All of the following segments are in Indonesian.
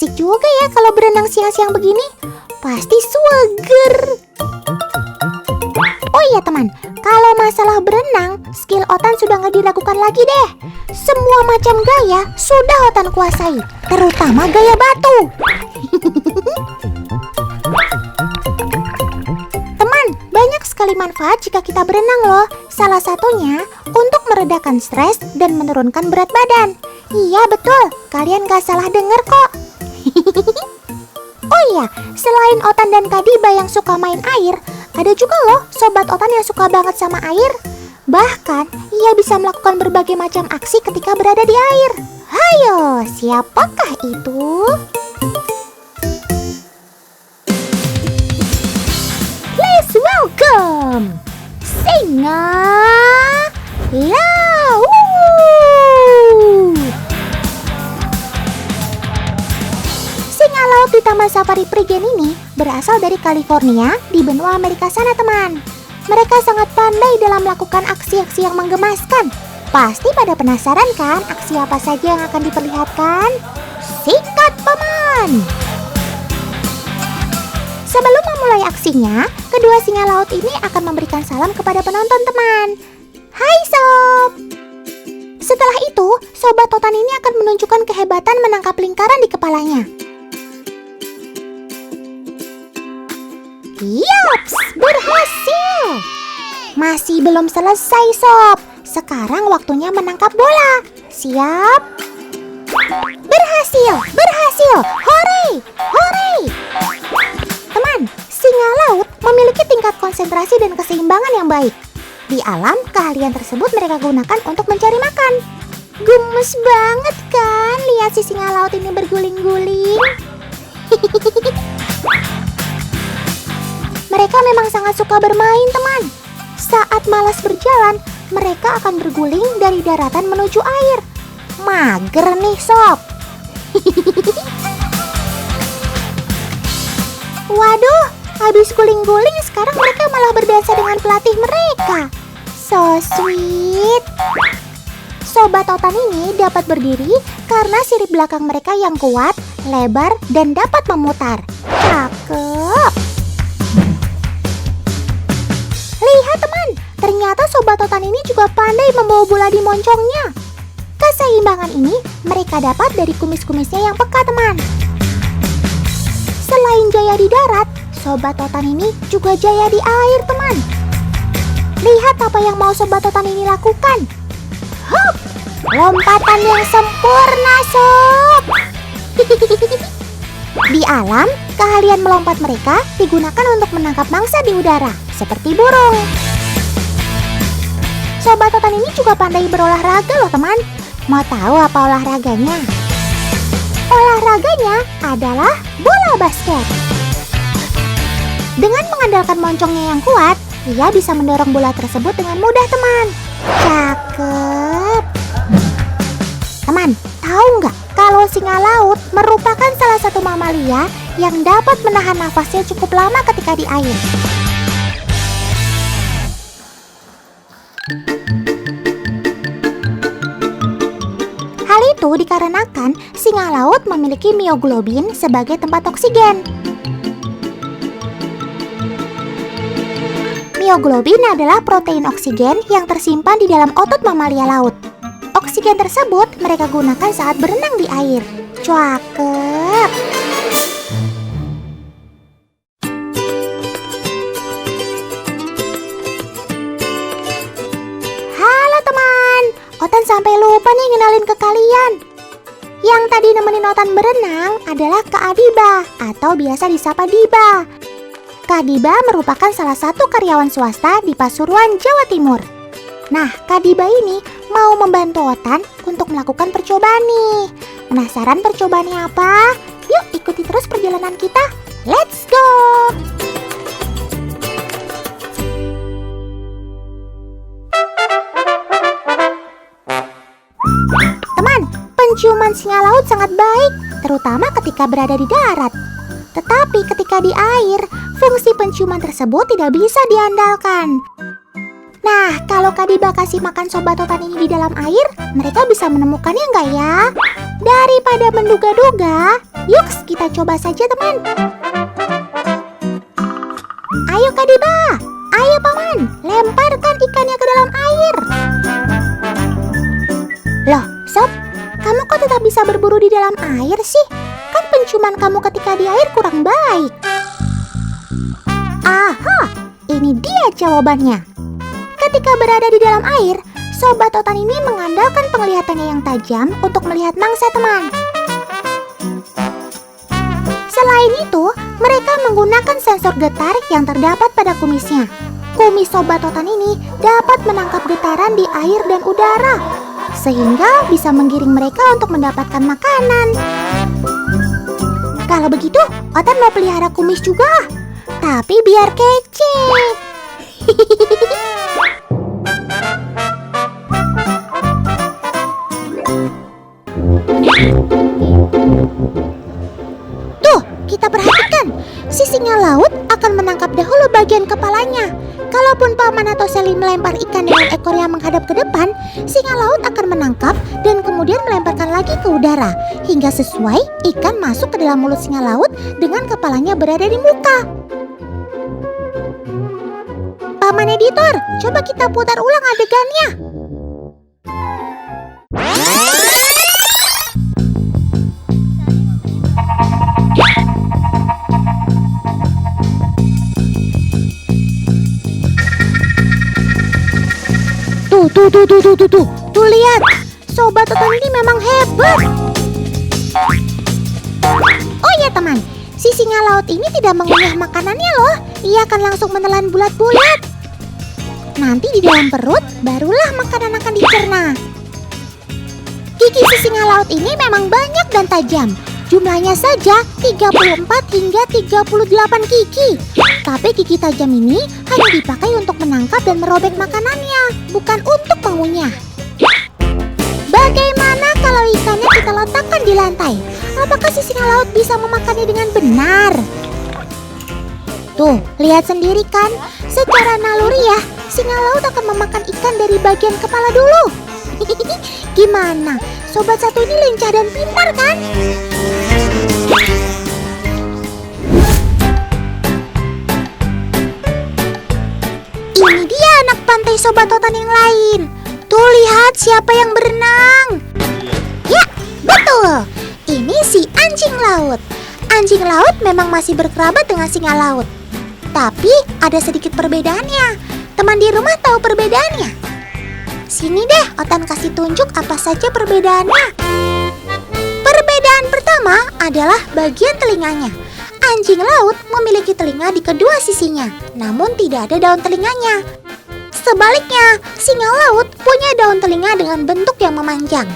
Asik juga ya kalau berenang siang-siang begini. Pasti seger. Oh iya teman, kalau masalah berenang, skill Otan sudah nggak diragukan lagi deh. Semua macam gaya sudah Otan kuasai, terutama gaya batu. Teman, banyak sekali manfaat jika kita berenang loh. Salah satunya untuk meredakan stres dan menurunkan berat badan. Iya betul, kalian gak salah dengar kok. Oh iya, selain Otan dan Kadiba yang suka main air, ada juga loh sobat Otan yang suka banget sama air. Bahkan, ia bisa melakukan berbagai macam aksi ketika berada di air. Hayo, siapakah itu? Please welcome Singa Laut. Singa laut di Taman Safari Prigen ini berasal dari California di benua Amerika sana teman. Mereka sangat pandai dalam melakukan aksi-aksi yang menggemaskan. Pasti pada penasaran kan aksi apa saja yang akan diperlihatkan? Sikat paman! Sebelum memulai aksinya, kedua singa laut ini akan memberikan salam kepada penonton teman. Hai sob! Setelah itu, sobat Otan ini akan menunjukkan kehebatan menangkap lingkaran di kepalanya. Yops, berhasil! Masih belum selesai sob. Sekarang waktunya menangkap bola. Siap? Berhasil! Berhasil! Hore! Hore! Teman, singa laut memiliki tingkat konsentrasi dan keseimbangan yang baik. Di alam, keahlian tersebut mereka gunakan untuk mencari makan. Gemes banget kan lihat si singa laut ini berguling-guling. Mereka memang sangat suka bermain teman. Saat malas berjalan, mereka akan berguling dari daratan menuju air. Mager nih sob. Waduh, habis guling-guling sekarang mereka malah berdansa dengan pelatih mereka. So sweet. Sobat Otan ini dapat berdiri karena sirip belakang mereka yang kuat, lebar, dan dapat memutar. Cakep. Lihat teman, ternyata sobat Otan ini juga pandai membawa bola di moncongnya. Keseimbangan ini mereka dapat dari kumis-kumisnya yang peka teman. Selain jaya di darat, sobat Otan ini juga jaya di air teman. Lihat apa yang mau sobat Otan ini lakukan. Hop, lompatan yang sempurna sob. Di alam, keahlian melompat mereka digunakan untuk menangkap mangsa di udara, seperti burung. Sobat Otan ini juga pandai berolahraga loh teman. Mau tahu apa olahraganya? Olahraganya adalah bola basket. Dengan mengandalkan moncongnya yang kuat, ia bisa mendorong bola tersebut dengan mudah teman. Cakep. Teman, tahu nggak kalau singa laut merupakan salah satu mamalia yang dapat menahan nafasnya cukup lama ketika di air. Hal itu dikarenakan singa laut memiliki mioglobin sebagai tempat oksigen. Mioglobin adalah protein oksigen yang tersimpan di dalam otot mamalia laut. Oksigen tersebut mereka gunakan saat berenang di air. Cakep. Halo teman, Otan sampai lupa nih ngenalin ke kalian. Yang tadi nemenin Otan berenang adalah Kak Adiba atau biasa disapa Diba. Kak Diba merupakan salah satu karyawan swasta di Pasuruan, Jawa Timur. Nah, Kak Diba ini mau membantu Otan untuk melakukan percobaan nih. Penasaran percobaannya apa? Yuk ikuti terus perjalanan kita. Let's go! Teman, penciuman singa laut sangat baik, terutama ketika berada di darat. Tetapi ketika di air, fungsi penciuman tersebut tidak bisa diandalkan. Nah, kalau Kadiba kasih makan sobat Otan ini di dalam air, mereka bisa menemukannya nggak ya? Daripada menduga-duga, yuk kita coba saja teman. Ayo Kadiba, ayo paman, lemparkan ikannya ke dalam air. Loh, sob, kamu kok tetap bisa berburu di dalam air sih? Kan penciuman kamu ketika di air kurang baik. Aha, ini dia jawabannya. Ketika berada di dalam air, sobat Otan ini mengandalkan penglihatannya yang tajam untuk melihat mangsa teman. Selain itu, mereka menggunakan sensor getar yang terdapat pada kumisnya. Kumis sobat Otan ini dapat menangkap getaran di air dan udara, sehingga bisa menggiring mereka untuk mendapatkan makanan. Kalau begitu, Otan mau pelihara kumis juga, tapi biar kece. Tuh, kita perhatikan, si singa laut akan menangkap dahulu bagian kepalanya. Kalaupun paman atau Sally melempar ikan dengan ekornya menghadap ke depan, singa laut akan menangkap dan kemudian melemparkan lagi ke udara, hingga sesuai ikan masuk ke dalam mulut singa laut dengan kepalanya berada di muka. Paman editor, coba kita putar ulang adegannya. Tuh, lihat. Sobat Otan ini memang hebat. Oh ya teman, si singa laut ini tidak mengunyah makanannya loh. Ia akan langsung menelan bulat-bulat. Nanti di dalam perut, barulah makanan akan dicerna. Gigi si singa laut ini memang banyak dan tajam. Jumlahnya saja 34 hingga 38 gigi. Tapi gigi tajam ini hanya dipakai untuk menangkap dan merobek makanannya, bukan untuk mengunyah. Bagaimana kalau ikannya kita letakkan di lantai? Apakah si singa laut bisa memakannya dengan benar? Tuh, lihat sendiri kan? Secara naluriah, singa laut akan memakan ikan dari bagian kepala dulu. Gimana? Sobat satu ini lincah dan pintar kan? Ini dia anak pantai sobat Otan yang lain. Tuh lihat siapa yang berenang. Ya, betul. Ini si anjing laut. Anjing laut memang masih berkerabat dengan singa laut. Tapi ada sedikit perbedaannya. Teman di rumah tahu perbedaannya? Sini deh, Otan kasih tunjuk apa saja perbedaannya. Perbedaan pertama adalah bagian telinganya. Anjing laut memiliki telinga di kedua sisinya, namun tidak ada daun telinganya. Sebaliknya, singa laut punya daun telinga dengan bentuk yang memanjang.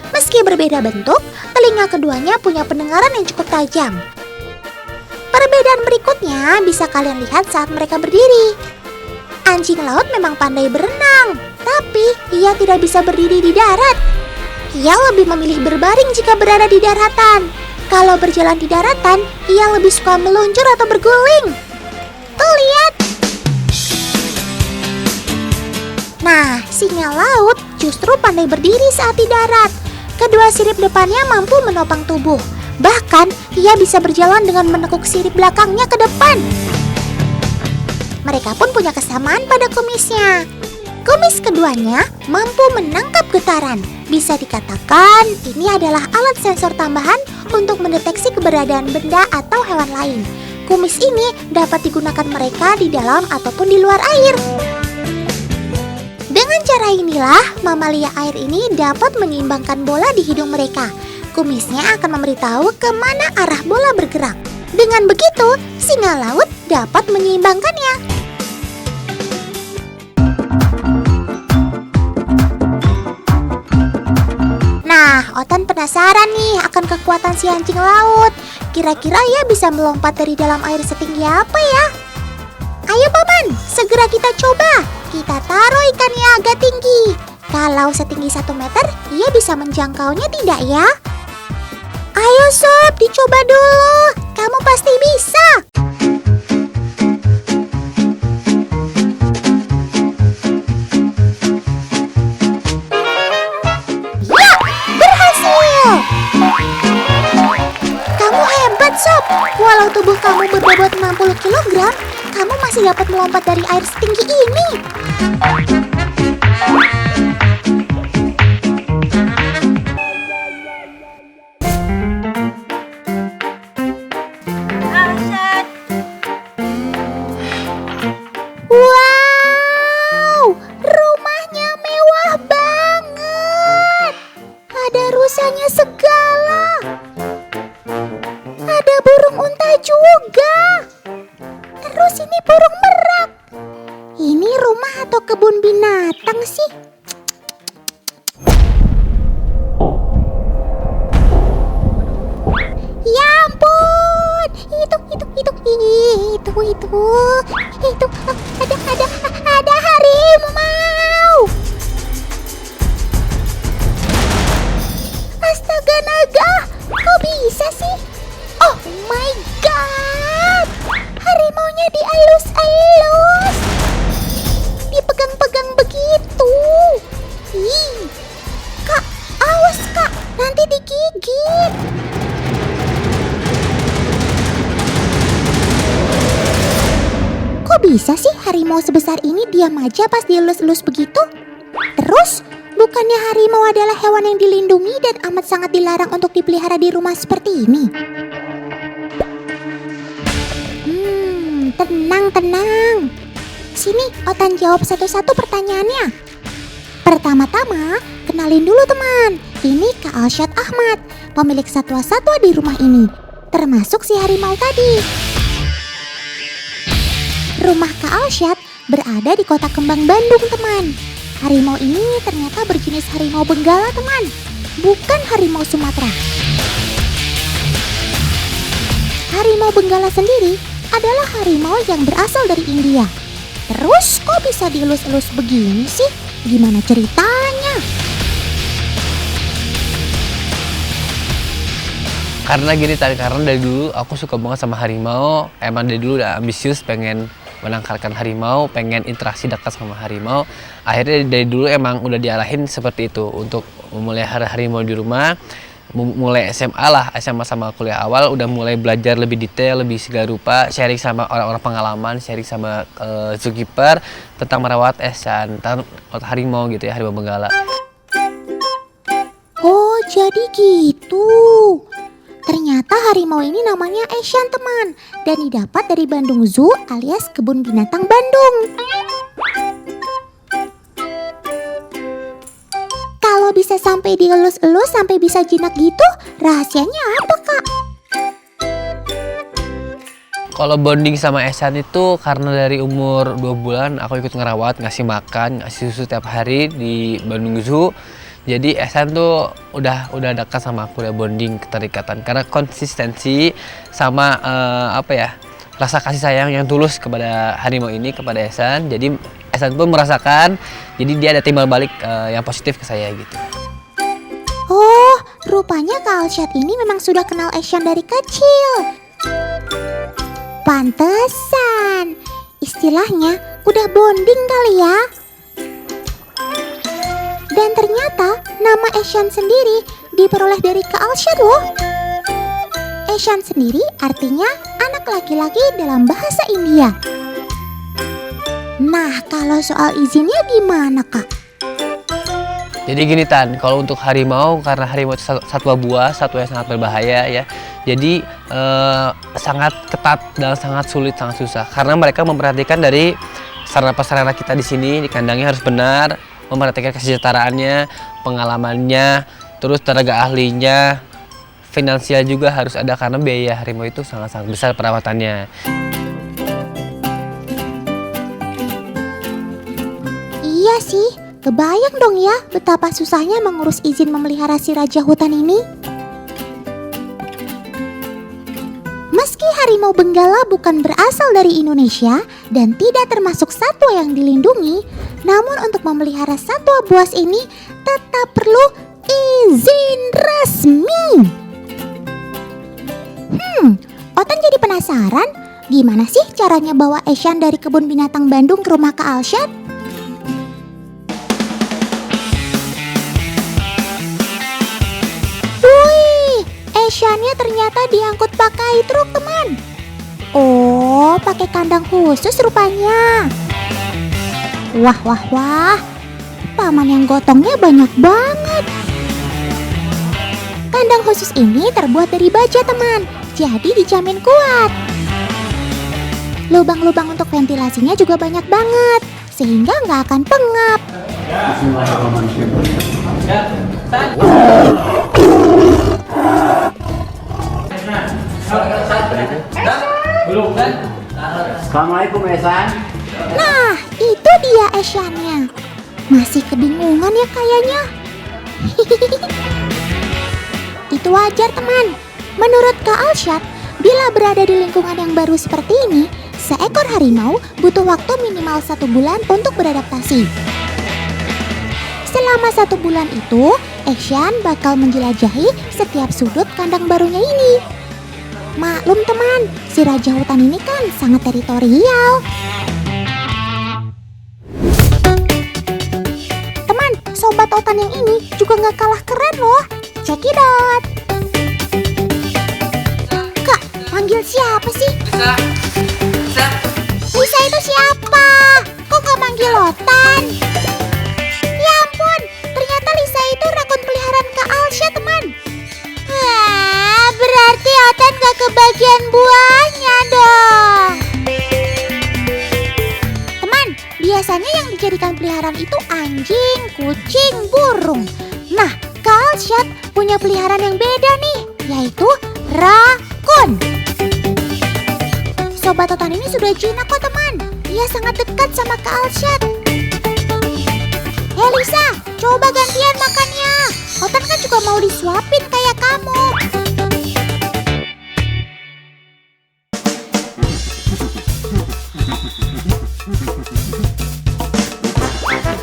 Meski berbeda bentuk, telinga keduanya punya pendengaran yang cukup tajam. Perbedaan berikutnya bisa kalian lihat saat mereka berdiri. Anjing laut memang pandai berenang, tapi ia tidak bisa berdiri di darat. Ia lebih memilih berbaring jika berada di daratan. Kalau berjalan di daratan, ia lebih suka meluncur atau berguling. Tuh lihat. Nah, singa laut justru pandai berdiri saat di darat. Kedua sirip depannya mampu menopang tubuh. Bahkan, ia bisa berjalan dengan menekuk sirip belakangnya ke depan. Mereka pun punya kesamaan pada kumisnya. Kumis keduanya mampu menangkap getaran. Bisa dikatakan ini adalah alat sensor tambahan untuk mendeteksi keberadaan benda atau hewan lain. Kumis ini dapat digunakan mereka di dalam ataupun di luar air. Dengan cara inilah, mamalia air ini dapat menyeimbangkan bola di hidung mereka. Kumisnya akan memberitahu kemana arah bola bergerak. Dengan begitu, singa laut dapat menyeimbangkannya. Nah, Otan penasaran nih akan kekuatan si anjing laut. Kira-kira ia bisa melompat dari dalam air setinggi apa ya? Ayo paman, segera kita coba. Kita taruh ikannya agak tinggi. Kalau setinggi 1 meter, ia bisa menjangkaunya tidak ya? Ayo sob, dicoba dulu. Kamu pasti bisa. 60 kilogram, kamu masih dapat melompat dari air setinggi ini. Wow, rumahnya mewah banget. Ada rusanya segala. Ada burung unta juga. Terus ini burung merak. Ini rumah atau kebun binatang sih? Ya ampun, itu ada harimau. Astaga naga, kok bisa sih? Oh my god, harimaunya dielus-elus, dipegang-pegang begitu. Ih, kak, awas kak, nanti digigit. Kok bisa sih harimau sebesar ini diam aja pas dielus-elus begitu? Terus, bukannya harimau adalah hewan yang dilindungi dan amat sangat dilarang untuk dipelihara di rumah seperti ini? Tenang. Sini, Otan jawab satu-satu pertanyaannya. Pertama-tama, kenalin dulu teman. Ini Kak Alsyad Ahmad, pemilik satwa-satwa di rumah ini, termasuk si harimau tadi. Rumah Kak Alsyad berada di Kota Kembang, Bandung, teman. Harimau ini ternyata berjenis harimau benggala, teman. Bukan harimau Sumatera. Harimau benggala sendiri adalah harimau yang berasal dari India. Terus kok bisa dielus-elus begini sih? Gimana ceritanya? Karena gini tadi, karena dari dulu aku suka banget sama harimau. Emang dari dulu udah ambisius pengen menangkalkan harimau, pengen interaksi dekat sama harimau. Akhirnya dari dulu emang udah diarahin seperti itu untuk memelihara harimau di rumah. Mulai SMA lah, SMA sama kuliah awal udah mulai belajar lebih detail, lebih segala rupa, sharing sama orang-orang pengalaman, sharing sama zookeeper tentang merawat ehsan, tentang harimau gitu ya, harimau benggala. Oh, jadi gitu. Ternyata harimau ini namanya ehsan, teman, dan didapat dari Bandung Zoo alias Kebun Binatang Bandung. Kalau bisa sampai dielus-elus sampai bisa jinak gitu, rahasianya apa, Kak? Kalau bonding sama ehsan itu karena dari umur 2 bulan aku ikut ngerawat, ngasih makan, ngasih susu tiap hari di Bandung Zoo. Jadi ehsan tuh udah dekat sama aku, udah bonding, keterikatan karena konsistensi sama rasa kasih sayang yang tulus kepada harimau ini, kepada ehsan. Jadi ehsan pun merasakan, jadi dia ada timbal balik yang positif ke saya gitu. Oh, rupanya Kak Alsyad ini memang sudah kenal ehsan dari kecil. Pantesan, istilahnya udah bonding kali ya. Dan ternyata nama ehsan sendiri diperoleh dari Kak Alsyad loh. Ehsan sendiri artinya anak laki-laki dalam bahasa India. Nah, kalau soal izinnya gimana, Kak? Jadi gini Tan, kalau untuk harimau, karena harimau itu satwa buas, satwa yang sangat berbahaya ya. Jadi sangat ketat dan sangat sulit, sangat susah. Karena mereka memperhatikan dari sarana-prasarana kita di sini, di kandangnya harus benar, memperhatikan kesejahteraannya, pengalamannya, terus tenaga ahlinya, finansial juga harus ada karena biaya harimau itu sangat-sangat besar perawatannya. Iya sih, kebayang dong ya betapa susahnya mengurus izin memelihara si raja hutan ini. Meski harimau benggala bukan berasal dari Indonesia dan tidak termasuk satwa yang dilindungi, namun untuk memelihara satwa buas ini tetap perlu izin resmi. Otan jadi penasaran, gimana sih caranya bawa ehsan dari Kebun Binatang Bandung ke rumah Kak Alsyad? Wih, ehsannya ternyata diangkut pakai truk, teman. Oh, pakai kandang khusus rupanya. Wah, wah, wah. Paman yang gotongnya banyak banget. Kandang khusus ini terbuat dari baja, teman. Jadi dijamin kuat. Lubang-lubang untuk ventilasinya juga banyak banget, sehingga nggak akan pengap. Assalamualaikum Esan. Nah, itu dia Esyannya. Masih kebingungan ya kayaknya. Itu wajar, teman. Menurut Kak Alsyad, bila berada di lingkungan yang baru seperti ini, seekor harimau butuh waktu minimal 1 bulan untuk beradaptasi. Selama 1 bulan itu, Esyan bakal menjelajahi setiap sudut kandang barunya ini. Maklum teman, si raja hutan ini kan sangat teritorial. Teman, sobat otan yang ini juga gak kalah keren loh. Cekidot. Kak, panggil siapa sih? Lisa itu siapa? Kok gak manggil Otan? Ya ampun, ternyata Lisa itu rakun peliharaan Kak Alsyad, teman. Wah, berarti Otan gak kebagian buahnya dong. Teman, biasanya yang dijadikan peliharaan itu anjing, kucing, burung. Nah, Kak Alsyad punya peliharaan yang beda nih, yaitu rakun. Sobat Otan ini sudah jinak kok teman. Dia sangat dekat sama Kak Alsyad. Lisa, coba gantian makannya. Otan kan juga mau disuapin kayak kamu.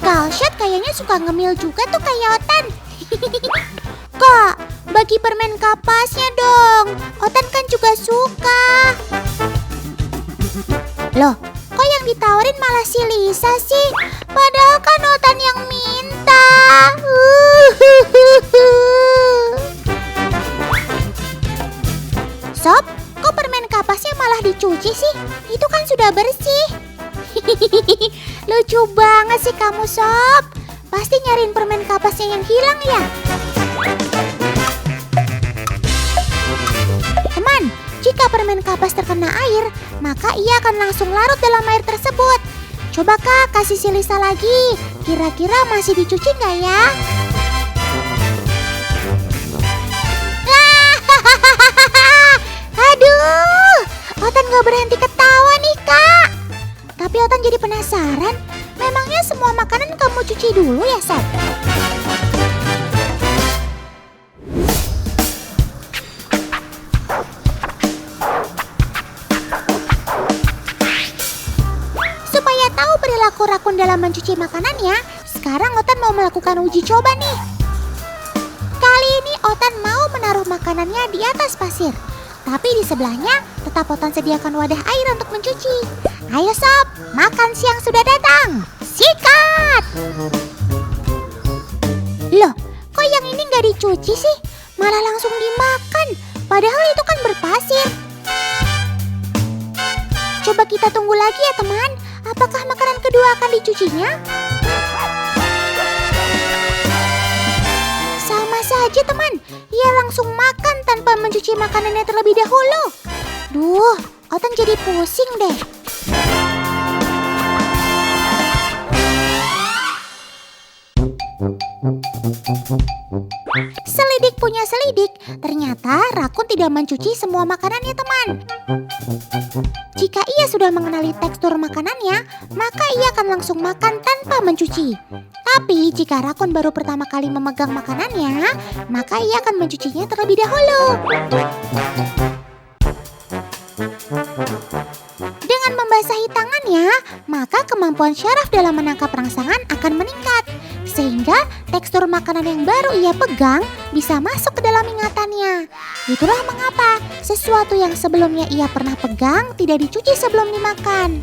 Kak Alsyad kayaknya suka ngemil juga tuh kayak Otan. Kak, bagi permen kapasnya dong. Otan kan juga suka. Loh, kok yang ditawarin malah si Lisa sih? Padahal kan Otan yang minta. Sob, kok permen kapasnya malah dicuci sih? Itu kan sudah bersih. Lucu banget sih kamu, Sob. Pasti nyariin permen kapasnya yang hilang ya? Teman, jika permen kapas terkena air, maka ia akan langsung larut dalam air tersebut. Coba Kak, kasih si Lisa lagi. Kira-kira masih dicuci nggak ya? Aduh, Otan nggak berhenti ketawa nih Kak. Tapi Otan jadi penasaran, memangnya semua makanan kamu cuci dulu ya, Sob? Supaya tahu perilaku rakun dalam mencuci makanannya, sekarang Otan mau melakukan uji coba nih. Kali ini Otan mau menaruh makanannya di atas pasir. Tapi di sebelahnya tetap Otan sediakan wadah air untuk mencuci. Ayo Sob, makan siang sudah datang. Sikat! Loh, kok yang ini nggak dicuci sih? Malah langsung dimakan. Padahal itu kan berpasir. Coba kita tunggu lagi ya teman. Apakah makanan kedua akan dicucinya? Sama saja teman. Ia langsung makan tanpa mencuci makanannya terlebih dahulu. Duh, Otan jadi pusing deh. Selidik punya selidik, ternyata rakun tidak mencuci semua makanannya teman. Jika ia sudah mengenali tekstur makanannya, maka ia akan langsung makan tanpa mencuci. Tapi jika rakun baru pertama kali memegang makanannya, maka ia akan mencucinya terlebih dahulu. Dengan membasahi tangannya, maka kemampuan syaraf dalam menangkap rangsangan akan meningkat. Sehingga tekstur makanan yang baru ia pegang bisa masuk ke dalam ingatannya. Itulah mengapa sesuatu yang sebelumnya ia pernah pegang tidak dicuci sebelum dimakan.